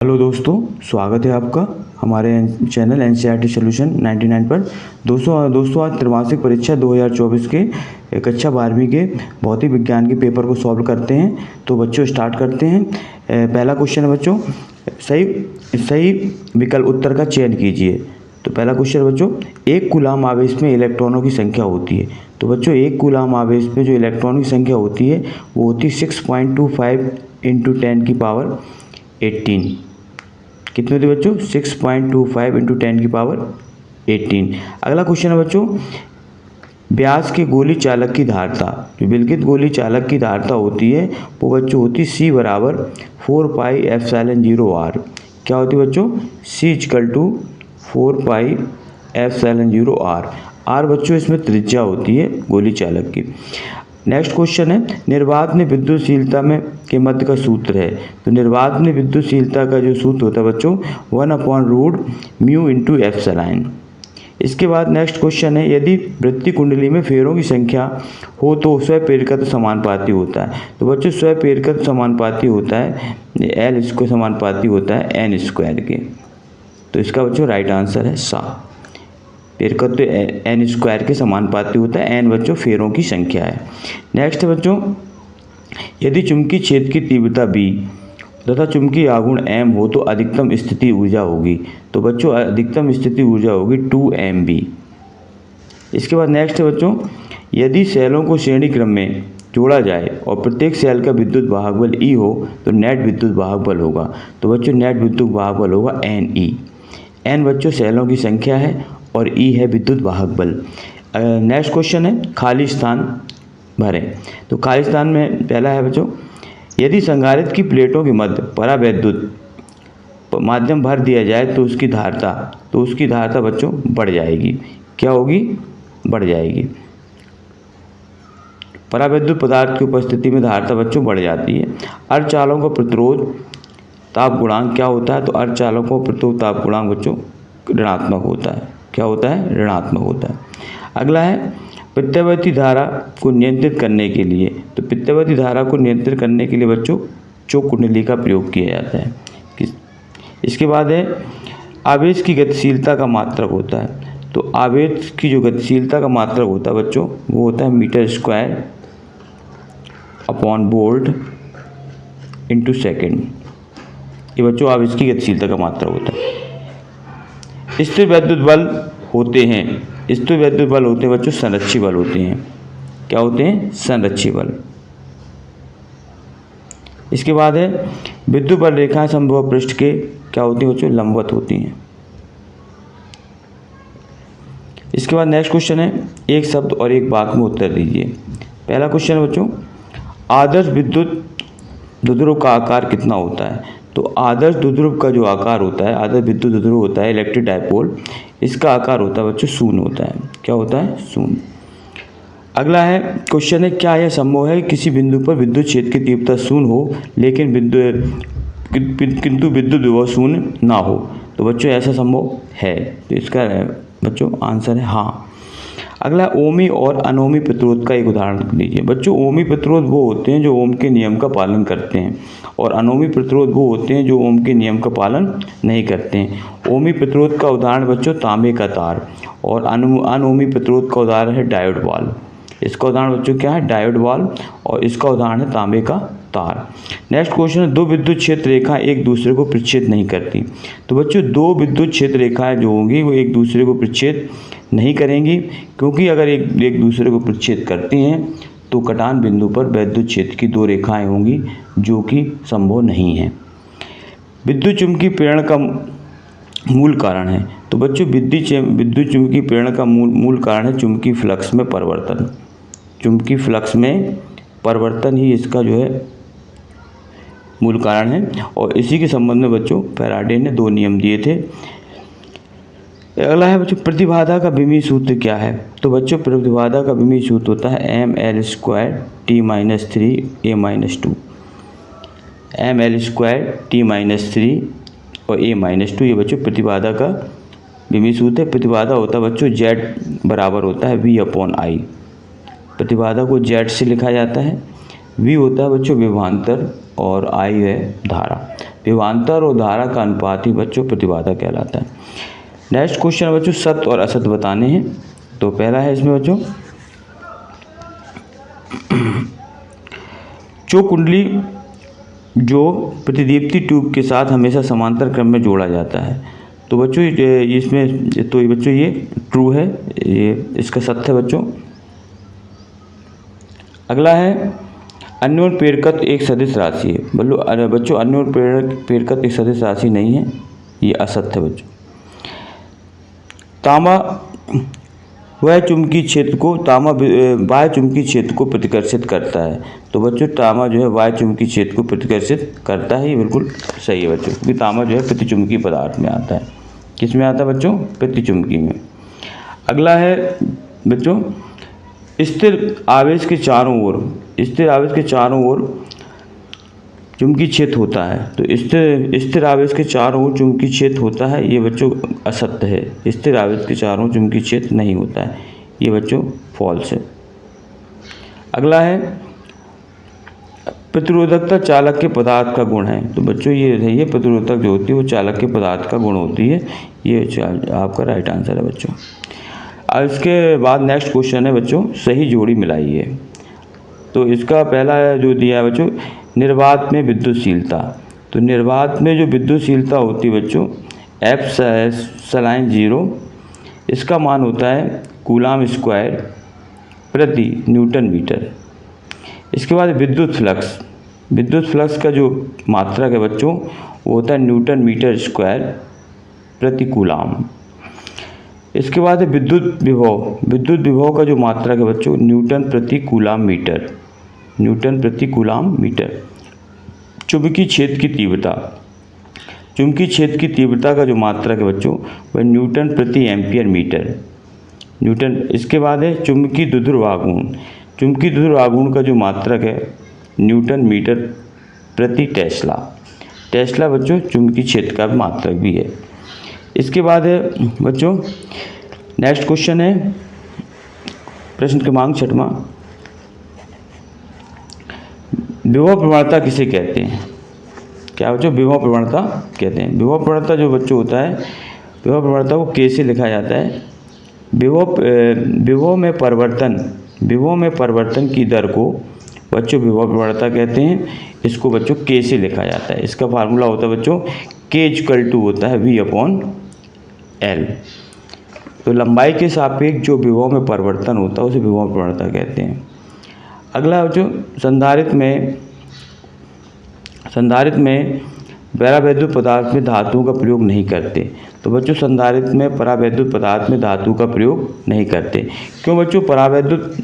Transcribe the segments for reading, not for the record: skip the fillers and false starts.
Hello दोस्तों, स्वागत है आपका हमारे चैनल एनसीईआरटी सॉल्यूशन 99 पर। दोस्तों आज त्रैमासिक परीक्षा 2024 के कक्षा 12वीं के भौतिक विज्ञान के पेपर को सॉल्व करते हैं। तो बच्चों स्टार्ट करते हैं। पहला क्वेश्चन है बच्चों, सही विकल्प उत्तर का चयन कीजिए। तो पहला क्वेश्चन है बच्चों, एक कूलाम आवेश में इलेक्ट्रॉनों की संख्या होती है। तो बच्चों एक कूलाम आवेश में जो इलेक्ट्रॉनों की संख्या होती है वो होती है 6.25 × 10⁻18। कितनी होती है बच्चों? 6.25 × 10⁻18। अगला क्वेश्चन है बच्चों, व्यास के गोली चालक की धारता, जो विलगित गोली चालक की धारता होती है वो बच्चों होती है C = 4πε0r। क्या होती है बच्चों? C = 4πε0r। R बच्चों इसमें त्रिज्या होती है गोली चालक की। नेक्स्ट क्वेश्चन है, निर्वात में विद्युतशीलता में के मध्य का सूत्र है। तो निर्वात में विद्युतशीलता का जो सूत्र होता है बच्चों 1/√μ × ε। इसके बाद नेक्स्ट क्वेश्चन है, यदि वृत्ति कुंडली में फेरों की संख्या हो तो स्वप्रेरकत्व समानुपाती होता है। तो बच्चों स्वप्रेरकत्व समानुपाती होता है L² समानुपाती होता है N² के। तो इसका बच्चों राइट आंसर है सा। प्रेरकत्व N² के समानुपाती होता है। N बच्चों फेरों की संख्या है। नेक्स्ट है बच्चों, यदि चुंबकीय क्षेत्र की तीव्रता B तथा चुंबकीय आघूर्ण M हो तो अधिकतम स्थिति ऊर्जा होगी। तो बच्चों अधिकतम स्थिति ऊर्जा होगी 2mb। इसके बाद नेक्स्ट है बच्चों, यदि सेलों को श्रेणी क्रम में जोड़ा जाए और प्रत्येक सेल का विद्युत वाहक बल E हो तो नेट विद्युत वाहक बल होगा। तो बच्चों नेट विद्युत वाहक बल होगा Ne। N बच्चों सेलों की संख्या है और E है विद्युत वाहक बल। नेक्स्ट क्वेश्चन है, खाली स्थान भरें। तो खाली स्थान में पहला है बच्चों, यदि संधारित्र की प्लेटों के मध्य परावैद्युत माध्यम भर दिया जाए तो उसकी धारता बच्चों बढ़ जाएगी। क्या होगी? बढ़ जाएगी। परावैद्युत पदार्थ की उपस्थिति में धारता बच्चों बढ़ जाती है। अर्धचालकों का प्रतिरोध ताप गुणांक क्या होता है? तो अर्धचालकों का प्रतिरोध ताप गुणांक बच्चों ऋणात्मक होता है। क्या होता है? ऋणात्मक होता है। अगला है, प्रत्यावर्ती धारा को नियंत्रित करने के लिए। तो प्रत्यावर्ती धारा को नियंत्रित करने के लिए बच्चों चोक कुंडली का प्रयोग किया जाता है। इसके बाद है, आवेश की गतिशीलता का मात्रक होता है। तो आवेश की जो गतिशीलता का मात्रक होता है बच्चों वो होता है m²/V/s। ये बच्चों आवेश की गतिशीलता का मात्रक होता है। स्थिर वैद्युत बल होते हैं बच्चों संरक्षी बल होते हैं। क्या होते हैं? संरक्षी बल। इसके बाद है, विद्युत बल रेखाएं समबाहु पृष्ठ के क्या होती हैं बच्चों? लंबवत होती हैं। इसके बाद नेक्स्ट क्वेश्चन है, एक शब्द और एक वाक्य में उत्तर दीजिए। पहला क्वेश्चन है बच्चों, आदर्श विद्युत द्विध्रुव का आकार कितना होता है? तो आदर्श द्विध्रुव का जो आकार होता है, आदर्श विद्युत द्विध्रुव होता है इलेक्ट्रिक डायपोल, इसका आकार होता है बच्चों शून्य होता है। क्या होता है? शून्य। अगला है क्वेश्चन है, क्या यह संभव है किसी बिंदु पर विद्युत क्षेत्र की तीव्रता शून्य हो लेकिन किंतु विद्युत विभव शून्य ना हो? तो बच्चों ऐसा संभव है। तो इसका बच्चों आंसर है हाँ। अगला, ओमी और अनोमी प्रतिरोध का एक उदाहरण दीजिए। बच्चों ओमी प्रतिरोध वो होते हैं जो ओम के नियम का पालन करते हैं और अनोमी प्रतिरोध वो होते हैं जो ओम के नियम का पालन नहीं करते हैं। ओमी प्रतिरोध का उदाहरण बच्चों तांबे का तार और अनोमी प्रतिरोध का उदाहरण है डायोड वाल्व। इसका उदाहरण बच्चों क्या है? Diode valve. और इसका उदाहरण है तांबे का तार। नेक्स्ट क्वेश्चन है, दो विद्युत क्षेत्र रेखाएं एक दूसरे को प्रच्छेद नहीं करती। तो बच्चों दो विद्युत क्षेत्र रेखाएं जो होंगी वो एक दूसरे को प्रच्छेद नहीं करेंगी, क्योंकि अगर एक दूसरे को प्रच्छेद करती हैं तो कटान बिंदु पर विद्युत क्षेत्र की दो रेखाएं होंगी जो कि संभव नहीं है। विद्युत चुम्बकीय प्रेरण का मूल कारण है। तो बच्चों विद्युत चुम्बकीय प्रेरण का मूल कारण है चुम्बकीय फ्लक्स में परिवर्तन। चुम्बकीय फ्लक्स में परिवर्तन ही इसका जो है मूल कारण है। और इसी के संबंध में बच्चों फैराडे ने दो नियम दिए थे। अगला है बच्चों, प्रतिबाधा का विमीय सूत्र क्या है? तो बच्चों प्रतिबाधा का विमीय सूत्र होता है ml² t-3 a-2। ml² t-3 और a-2 ये बच्चों प्रतिबाधा का विमीय सूत्र है। प्रतिबाधा होता है बच्चों Z बराबर होता है V/I। प्रतिबाधा को Z से लिखा जाता है। V होता है बच्चों विभवांतर और I है धारा। विभवांतर और धारा का अनुपात ही बच्चों प्रतिबाधा कहलाता है। नेक्स्ट क्वेश्चन बच्चों सत्य और असत्य बताने हैं। तो पहला है इसमें बच्चों, चौक कुंडली जो प्रतिदीप्ति ट्यूब के साथ हमेशा समांतर क्रम में जोड़ा जाता है। तो बच्चों इसमें तो ये बच्चों ये ट्रू है, ये इसका सत्य है बच्चों। अगला है अन्योन प्रेरकत्व एक सदिश राशि है। बच्चों अन्योन प्रेरकत्व एक सदिश राशि नहीं है, ये असत्य है बच्चों। तांबा बाह्य चुंबकीय क्षेत्र को प्रतिकर्षित करता है। तो बच्चों तांबा जो है बाह्य चुंबकीय क्षेत्र को प्रतिकर्षित करता है, ये बिल्कुल सही है बच्चों, क्योंकि तांबा जो है प्रतिचुंबकीय पदार्थ में आता है। किस में आता है बच्चों? प्रतिचुंबकीय में। अगला है बच्चों स्थिर आवेश के चारों ओर चुंबकीय क्षेत्र होता है। तो स्थिर आवेश के चारों ओर चुंबकीय क्षेत्र होता है, ये बच्चों असत्य है। स्थिर आवेश के चारों ओर चुंबकीय क्षेत्र नहीं होता है, ये बच्चों फॉल्स है। अगला है प्रतिरोधकता चालक के पदार्थ का गुण है। तो बच्चों ये प्रतिरोधक जो होती है वो चालक के पदार्थ का गुण होती है, ये आपका राइट आंसर है बच्चों। अब इसके बाद नेक्स्ट क्वेश्चन है बच्चों सही जोड़ी मिलाइए। तो इसका पहला जो दिया है बच्चों निर्वात में विद्युतशीलता। तो निर्वात में जो विद्युतशीलता होती है बच्चों F∠0, इसका मान होता है कूलाम स्क्वायर प्रति न्यूटन मीटर। इसके बाद विद्युत फ्लक्स का जो मात्रक है बच्चों वो होता है न्यूटन मीटर स्क्वायर प्रति कूलाम। इसके बाद है विद्युत विभव का जो मात्रक है बच्चों न्यूटन प्रति कूलाम मीटर। चुंबकीय क्षेत्र की तीव्रता का जो मात्रक है बच्चों वह न्यूटन प्रति एम्पियर मीटर। इसके बाद है चुंबकीय द्विध्रुव आघूर्ण का जो मात्रक है न्यूटन मीटर प्रति टेस्ला बच्चों चुंबकीय क्षेत्र का मात्रक भी है। इसके बाद है बच्चों नेक्स्ट क्वेश्चन है प्रश्न क्रमांक 6वां, विभव प्रवणता किसे कहते हैं? क्या बच्चों विभव प्रवणता कहते हैं? विभव प्रवणता जो बच्चों होता है, विभव प्रवणता को कैसे लिखा जाता है? विभव में परिवर्तन की दर को बच्चों विभव प्रवणता कहते हैं। इसको बच्चों के से लिखा जाता है। इसका फार्मूला होता है बच्चों K होता है V/L। तो लंबाई के सापेक्ष जो विभव में परिवर्तन होता है उसे विभव प्रवणता कहते हैं। अगला बच्चों संधारित्र में परावैद्युत पदार्थ में धातुओं का प्रयोग नहीं करते। तो बच्चों संधारित्र में परावैद्युत पदार्थ में धातु का प्रयोग नहीं करते। क्यों बच्चों? परावैद्युत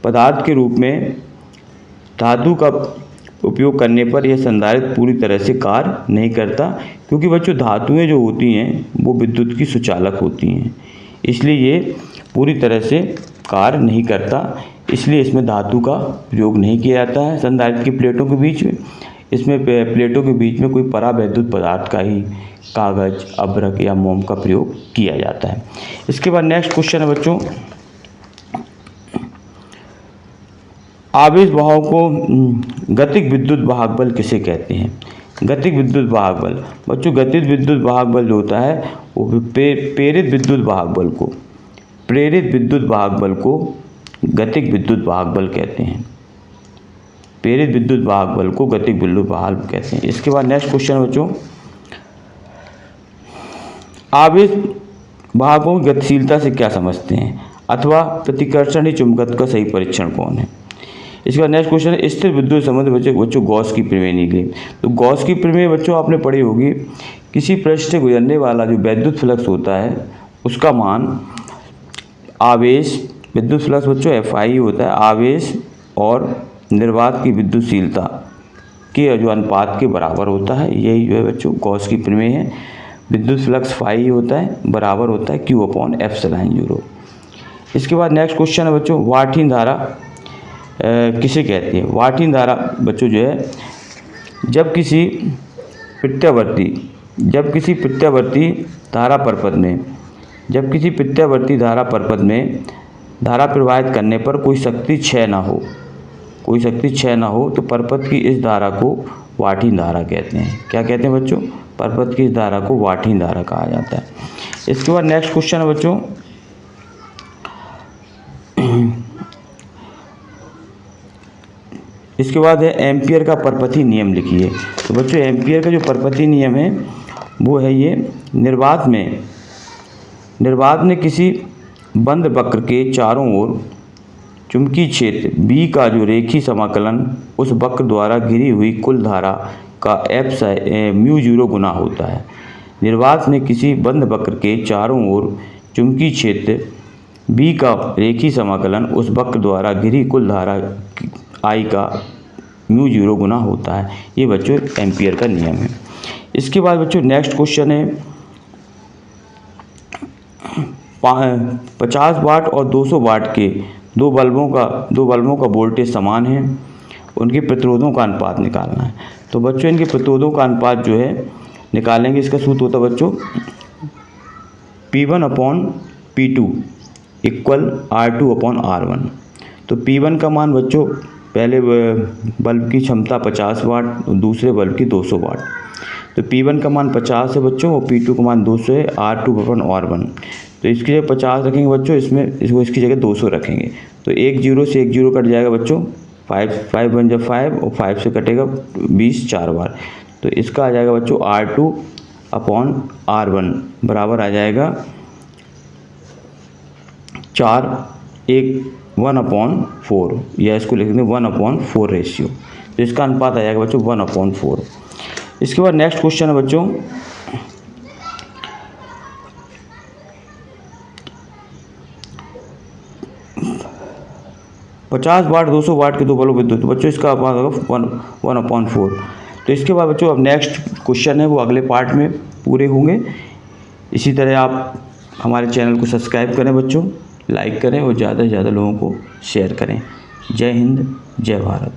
पदार्थ के रूप में धातु का उपयोग करने पर यह संधारित्र पूरी तरह से कार्य नहीं करता, क्योंकि बच्चों धातुएं जो होती हैं वो विद्युत की सुचालक होती हैं, इसलिए ये पूरी तरह से कार्य नहीं करता। इसलिए इसमें धातु का प्रयोग नहीं किया जाता है। संधारित्र की प्लेटों के बीच में, इसमें प्लेटों के बीच में कोई परावैद्युत पदार्थ का ही कागज, अभ्रक या मोम का प्रयोग किया जाता है। इसके बाद नेक्स्ट क्वेश्चन है बच्चों आवेश बहाव को गतिक विद्युत वाहक बल किसे कहते हैं? गतिक विद्युत वाहक बल बच्चों गतिज विद्युत वाहक बल जो होता है वो प्रेरित विद्युत वाहक बल को गतिक विद्युत वाहक बल कहते हैं। प्रेरित विद्युत वाहक बल को गतिक विद्युत वाहक बल कहते हैं। इसके बाद नेक्स्ट क्वेश्चन है बच्चों आवेश वाहकों की गतिशीलता से क्या समझते हैं, अथवा प्रतिकर्षण ही चुंबकत्व का सही परीक्षण कौन है? इसके बाद नेक्स्ट क्वेश्चन है स्थिर विद्युत संबंध बच्चों गॉस की प्रमेय निकली। तो गॉस की प्रमेय बच्चों आपने पढ़ी होगी, किसी पृष्ठ से गुजरने वाला जो विद्युत फ्लक्स होता है उसका मान आवेश, विद्युत फ्लक्स बच्चों FI होता है, आवेश और निर्वात की विद्युतशीलता के जो अनुपात के बराबर होता है। यही जो है बच्चों गॉस की प्रमेय है। विद्युत फ्लक्स फाई होता है बराबर होता है Q/ε0। इसके बाद नेक्स्ट क्वेश्चन है बच्चों वाटहीन धारा किसे कहती है? वाटहीन धारा बच्चों जो है जब किसी प्रत्यावर्ती धारा परपथ में धारा प्रवाहित करने पर कोई शक्ति क्षय ना हो तो परपथ की इस धारा को वाटहीन धारा कहते हैं। क्या कहते हैं बच्चों? परपथ की इस धारा को वाटहीन धारा कहा जाता है। इसके बाद नेक्स्ट क्वेश्चन है बच्चों, इसके बाद है एम्पियर का परपथी नियम लिखिए। तो बच्चों एम्पियर का जो परपथी नियम है वो है ये, निर्वात में किसी बंद वक्र के चारों ओर चुंबकीय क्षेत्र B का जो रेखीय समाकलन उस वक्र द्वारा घिरी हुई कुल धारा का μ0 गुना होता है। निर्वात में किसी बंद वक्र के चारों ओर चुंबकीय क्षेत्र B का रेखीय समाकलन उस वक्र द्वारा घिरी कुल धारा I का μ0 गुना होता है। ये बच्चों एम्पियर का नियम है। इसके बाद बच्चों नेक्स्ट क्वेश्चन है, 50 वाट और 200 वाट के दो बल्बों का वोल्टेज समान है, उनके प्रतिरोधों का अनुपात निकालना है। तो बच्चों इनके प्रतिरोधों का अनुपात जो है निकालेंगे। इसका सूत्र होता है बच्चों P1/P2 = R2/R1। तो P1 का मान बच्चों पहले बल्ब की क्षमता 50 वाट और दूसरे बल्ब की 200 वाट। तो P1 का मान 50 है बच्चों और P2 का मान 200 है, R2/R1। तो इसकी जगह 50 रखेंगे बच्चों, इसकी जगह 200 रखेंगे। तो 1 0 से 1 0 कट जाएगा बच्चों, 5 बन जाए 5 और 5 से कटेगा 20 4 बार। तो इसका आ जाएगा बच्चों R2/R1 बराबर आ जाएगा 1/4, या इसको लिख देंगे 1/4 रेशियो। तो इसका अनुपात आ जाएगा बच्चों 1/4। इसके बाद नेक्स्ट क्वेश्चन है बच्चों, पचास वाट 200 वाट के दो बल्ब विद्युत। तो बच्चों इसका अनुपात होगा 1/4। तो इसके बाद बच्चों अब नेक्स्ट क्वेश्चन है वो अगले पार्ट में पूरे होंगे। इसी तरह आप हमारे चैनल को सब्सक्राइब करें बच्चों, लाइक करें और ज़्यादा से ज़्यादा लोगों को शेयर करें। जय हिंद, जय भारत।